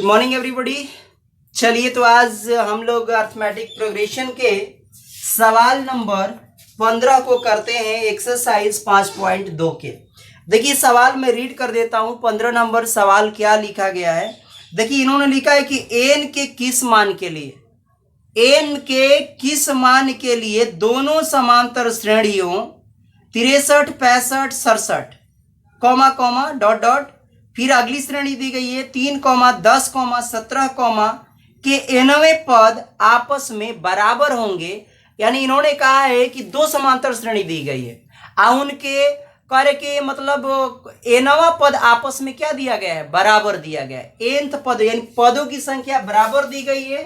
Morning everybody. चलिए तो आज हम लोग अर्थमेटिक प्रोग्रेशन के सवाल नंबर 15 को करते हैं एक्सरसाइज 5.2 के। देखिए सवाल मैं रीड कर देता हूं। 15 नंबर सवाल क्या लिखा गया है। देखिए इन्होंने लिखा है कि एन के किस मान के लिए दोनों समांतर श्रेणियों 63, 65, 67 कॉमा कॉमा डॉट डॉट, फिर अगली श्रेणी दी गई है 3, 10, 17 के nवें पद आपस में बराबर होंगे। यानी इन्होंने कहा है कि दो समांतर श्रेणी दी गई है उनके कार्य के मतलब nवा पद आपस में क्या दिया गया है, बराबर दिया गया है। nth पद यानी पदों की संख्या बराबर दी गई है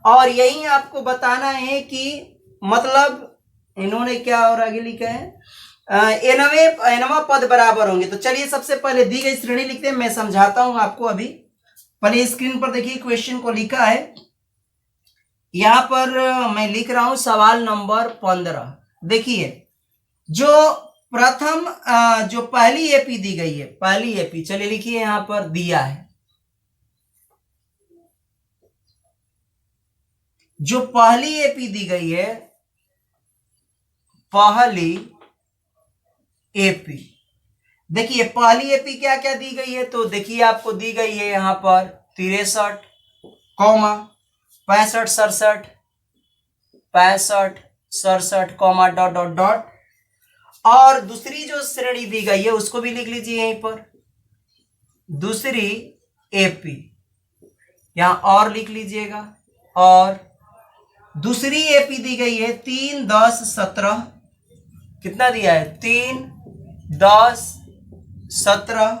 और यही आपको बताना है कि मतलब इन्होंने क्या और आगे लिखा है nवा पद बराबर होंगे। तो चलिए सबसे पहले दी गई श्रेणी लिखते हैं, मैं समझाता हूं आपको। अभी पहले स्क्रीन पर देखिए क्वेश्चन को लिखा है। यहां पर मैं लिख रहा हूं सवाल नंबर 15। देखिए जो प्रथम जो पहली एपी दी गई है, पहली एपी चलिए लिखिए यहां पर दिया है। जो पहली एपी दी गई है, पहली एपी, देखिए पहली एपी क्या क्या दी गई है। तो देखिए आपको दी गई है यहां पर 63, 65, 67 कॉमा डॉट डॉट डॉट। और दूसरी जो श्रेणी दी गई है उसको भी लिख लीजिए यहीं पर, दूसरी एपी यहां और लिख लीजिएगा। और दूसरी एपी दी गई है 3, 10, 17, कितना दिया है 3, 10, 17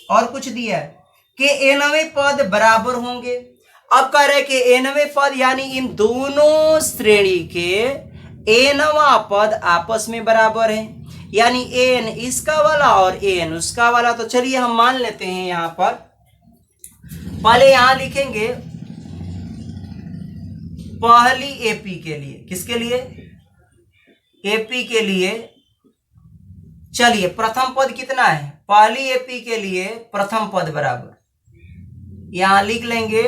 और कुछ दिया है कि nवें पद बराबर होंगे। अब कह रहे कि nवें पद यानी इन दोनों श्रेणी के nवा पद आपस में बराबर है, यानी n इसका वाला और n उसका वाला। तो चलिए हम मान लेते हैं यहां पर, पहले यहां लिखेंगे पहली एपी के लिए, किसके लिए, एपी के लिए। चलिए प्रथम पद कितना है, पहली एपी के लिए प्रथम पद बराबर, यहां लिख लेंगे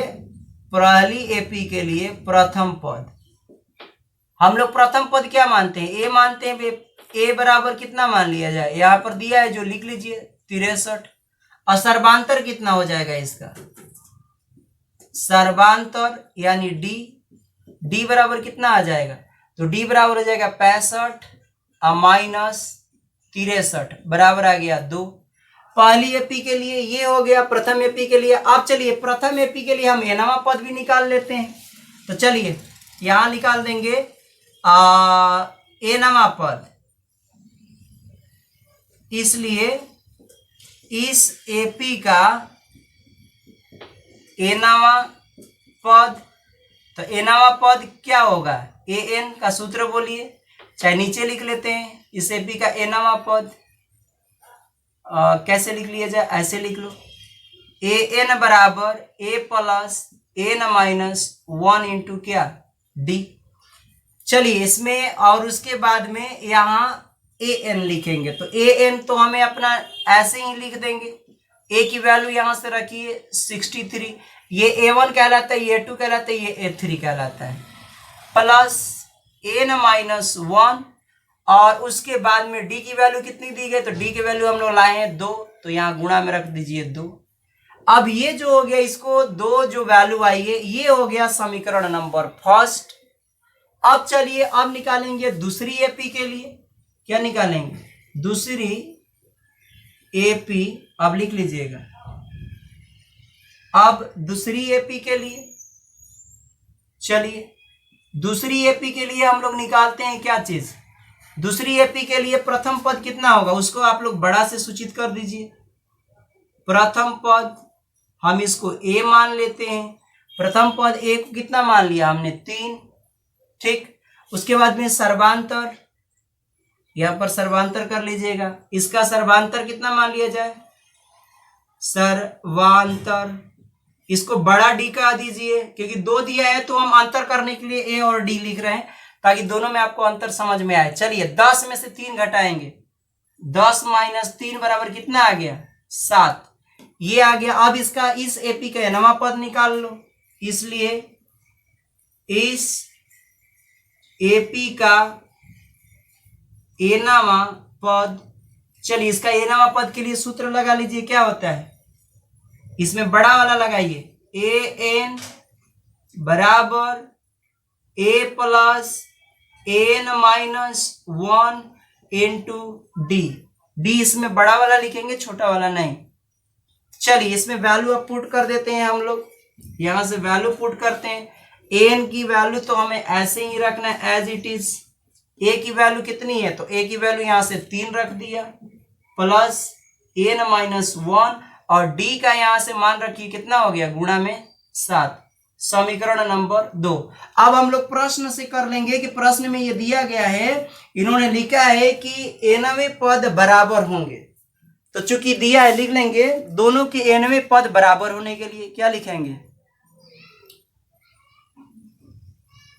पहली एपी के लिए प्रथम पद। हम लोग प्रथम पद क्या मानते हैं, ए मानते हैं। ए बराबर कितना मान लिया जाए, यहां पर दिया है जो लिख लीजिए 63। और सर्वांतर कितना हो जाएगा इसका, सर्वांतर यानी डी बराबर कितना आ जाएगा, तो डी बराबर हो जाएगा 65 और माइनस 63 बराबर आ गया 2। पहली एपी के लिए ये हो गया, प्रथम एपी के लिए। अब चलिए प्रथम एपी के लिए हम nवा पद भी निकाल लेते हैं। तो चलिए यहां निकाल देंगे nवा पद, इसलिए इस एपी का nवा पद, तो nवा पद क्या होगा, an का सूत्र बोलिए, चाहे नीचे लिख लेते हैं इस एपी का nवा पद। कैसे लिख लिया जाए, ऐसे लिख लो, an बराबर a plus n minus 1 into क्या d। चलिए इसमें और उसके बाद में यहां an लिखेंगे। तो an तो हमें अपना ऐसे ही लिख देंगे, a की वैल्यू यहां से रखिए 63, ये a1 कहलाता है, ये a2 कहलाता है, ये a3 कहलाता है, प्लस n माइनस 1। और उसके बाद में d की वैल्यू कितनी दी गई, तो d की वैल्यू हम लोग लाए हैं 2, तो यहाँ गुणा में रख दीजिए 2। अब ये जो हो गया, इसको 2 जो वैल्यू आई है ये हो गया समीकरण नंबर फर्स्ट। अब चलिए अब निकालेंगे दूसरी एपी के लिए, क्या निकालेंगे, दूसरी एपी, अब लिख लीजिएगा। अब दूसरी एपी के लिए, चलिए दूसरी एपी के लिए हम लोग निकालते हैं क्या चीज, दूसरी एपी के लिए प्रथम पद कितना होगा उसको आप लोग बड़ा से सूचित कर दीजिए। प्रथम पद हम इसको a मान लेते हैं, प्रथम पद a को कितना मान लिया हमने 3, ठीक। उसके बाद में सर्वांतर, यहां पर सर्वांतर कर लीजिएगा, इसका सर्वांतर कितना मान लिया जाए, सर्वांतर, इसको बड़ा डी का दीजिए, क्योंकि 2 दिया है तो हम अंतर करने के लिए a और d लिख रहे हैं ताकि दोनों में आपको अंतर समझ में आए। चलिए 10 में से 3 घटाएंगे, 10 माइनस 3 बराबर कितना आ गया 7। ये आ गया। अब इसका इस एपी का nवां पद निकाल लो, इसलिए इस एपी का nवां पद, चलिए इसका nवां पद के लिए सूत्र लगा लीजिए, क्या होता है, इसमें बड़ा वाला लगाइए, an बराबर a plus n-1 into D. D इसमें बड़ा वाला लिखेंगे, छोटा वाला नहीं। चलिए इसमें वैल्यू अब पुट कर देते हैं हम लोग, यहां से वैल्यू पुट करते हैं। एन की वैल्यू तो हमें ऐसे ही रखना है एज इट इज। ए की वैल्यू कितनी है, तो ए की वैल्यू यहां से 3 रख दिया, प्लस n-1, और डी का यहां से मान रखिए कितना हो गया, गुणा में 7। समीकरण नंबर 2। अब हम लोग प्रश्न से कर लेंगे कि प्रश्न में ये दिया गया है, इन्होंने लिखा है कि nवें पद बराबर होंगे, तो चूंकि दिया है लिख लेंगे दोनों के nवें पद बराबर होने के लिए क्या लिखेंगे,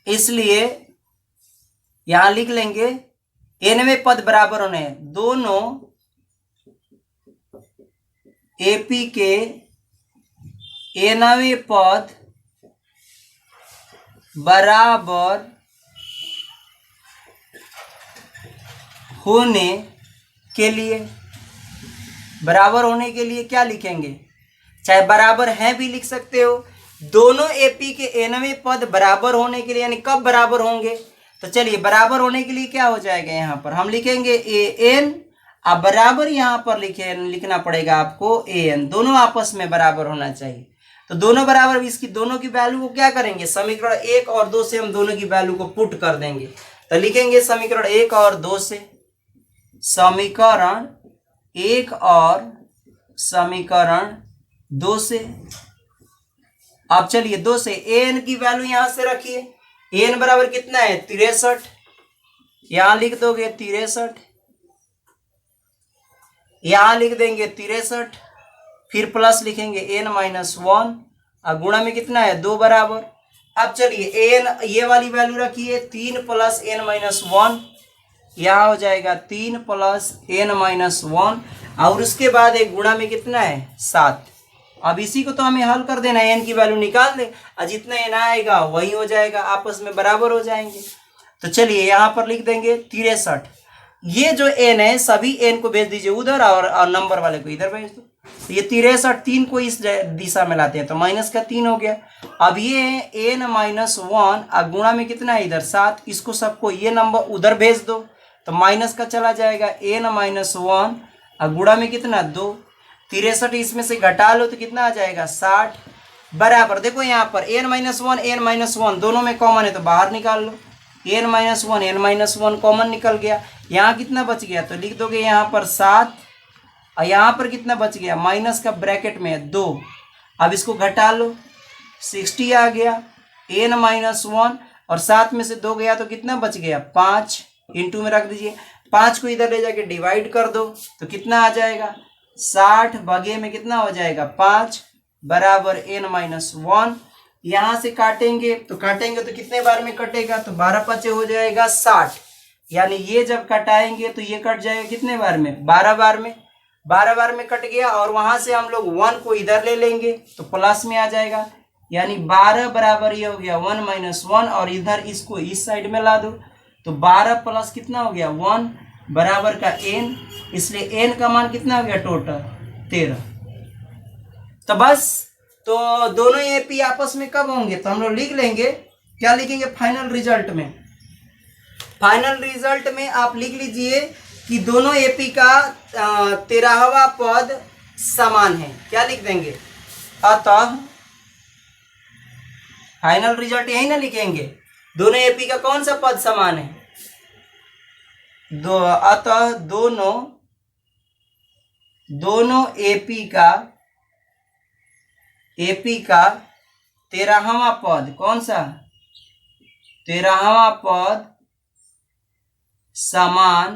इसलिए यहां लिख लेंगे nवें पद बराबर होने हैं, दोनों एपी के nवें पद बराबर होने के लिए, बराबर होने के लिए क्या लिखेंगे, चाहे बराबर है भी लिख सकते हो। दोनों एपी के nवें पद बराबर होने के लिए, यानी कब बराबर होंगे, तो चलिए बराबर होने के लिए क्या हो जाएगा, यहां पर हम लिखेंगे an, अब बराबर यहां पर लिखना पड़ेगा आपको an, दोनों आपस में बराबर होना चाहिए। तो दोनों बराबर, इसकी दोनों की वैल्यू को क्या करेंगे, समीकरण 1 और 2 से हम दोनों की वैल्यू को पुट कर देंगे। तो लिखेंगे समीकरण 1 और 2 से, समीकरण 1 और समीकरण 2 से। अब चलिए 2 से an की वैल्यू यहां से रखिए, an बराबर कितना है 63, यहां लिख दोगे 63, यहां लिख देंगे 63, फिर प्लस लिखेंगे n-1, और गुणा में कितना है 2 बराबर। अब चलिए n ये वाली वैल्यू रखिए 3 प्लस n-1, यहाँ हो जाएगा 3 प्लस n-1, और उसके बाद एक गुणा में कितना है 7। अब इसी को तो हमें हल कर देना है, n की वैल्यू निकाल दे, और जितना n आएगा वही हो जाएगा, आपस में बराबर हो जाएंगे। तो चलिए यहाँ पर लिख देंगे 63, ये जो n है सभी n को भेज दीजिए उधर, और नंबर वाले को इधर भेज दो। तो ये 63 3 को इस दिशा में लाते हैं, तो माइनस का 3 हो गया। अब ये n-1 और गुणा में कितना है इधर 7, इसको सबको ये नंबर उधर भेज दो, तो माइनस का चला जाएगा n-1 और गुणा में कितना 2, 63 इसमें से घटा लो तो कितना आ जाएगा 60, बराबर। देखो यहाँ पर n-1 दोनों में कॉमन है तो बाहर निकाल लो, n-1 कॉमन निकल गया, यहाँ कितना बच गया, तो लिख दोगे यहाँ पर 7, और यहाँ पर कितना बच गया, माइनस का ब्रैकेट में 2। अब इसको घटा लो, 60 आ गया, n-1 और 7 में से 2 गया तो कितना बच गया 5, इंटू में रख दीजिए, 5 को इधर ले जाके डिवाइड कर दो तो कितना आ जाएगा 60 बगे में कितना हो जाएगा 5 बराबर n-1। यहाँ से काटेंगे तो कितने बार में कटेगा, तो 12 5 हो जाएगा 60, यानी ये जब कटाएंगे तो ये कट जाएगा कितने बार में 12 बार में, 12 बार में कट गया। और वहां से हम लोग 1 को इधर ले लेंगे तो प्लस में आ जाएगा, यानी 12 बराबर ये हो गया 1-1, और इधर इसको इस साइड में ला दो तो 12 प्लस कितना हो गया 1 बराबर का n, इसलिए n का मान कितना हो गया टोटल 13। तो बस, तो दोनों एपी आपस में कब होंगे, तो हम लोग लिख लेंगे, क्या लिखेंगे फाइनल रिजल्ट में, फाइनल रिजल्ट में आप लिख लीजिए कि दोनों एपी का 13वां पद समान है, क्या लिख देंगे, अतः फाइनल रिजल्ट यही ना लिखेंगे, दोनों एपी का कौन सा पद समान है, अतः दोनों एपी का 13वां पद, कौन सा 13वां पद समान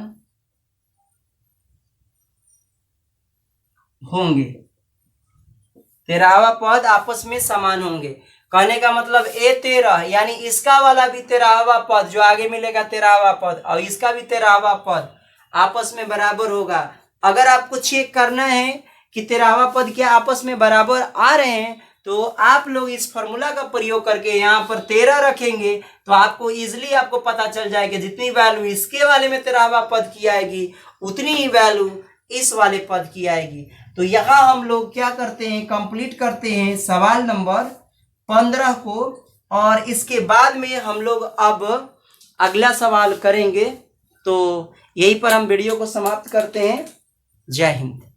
होंगे, 13वां पद आपस में समान होंगे। कहने का मतलब A13 यानी इसका वाला भी 13वां पद जो आगे मिलेगा 13वां पद, और इसका भी 13वां पद आपस में बराबर होगा। अगर आपको चेक करना है कि तेरहवा पद क्या आपस में बराबर आ रहे हैं, तो आप लोग इस फॉर्मूला का प्रयोग करके यहाँ पर 13 रखेंगे तो आपको इजिली आपको पता चल जाएगा जितनी वैल्यू इसके वाले में तेरहवा पद की आएगी उतनी ही वैल्यू इस वाले पद की आएगी। तो यहाँ हम लोग क्या करते हैं, कंप्लीट करते हैं सवाल नंबर 15 को, और इसके बाद में हम लोग अब अगला सवाल करेंगे। तो यहीं पर हम वीडियो को समाप्त करते हैं। जय हिंद।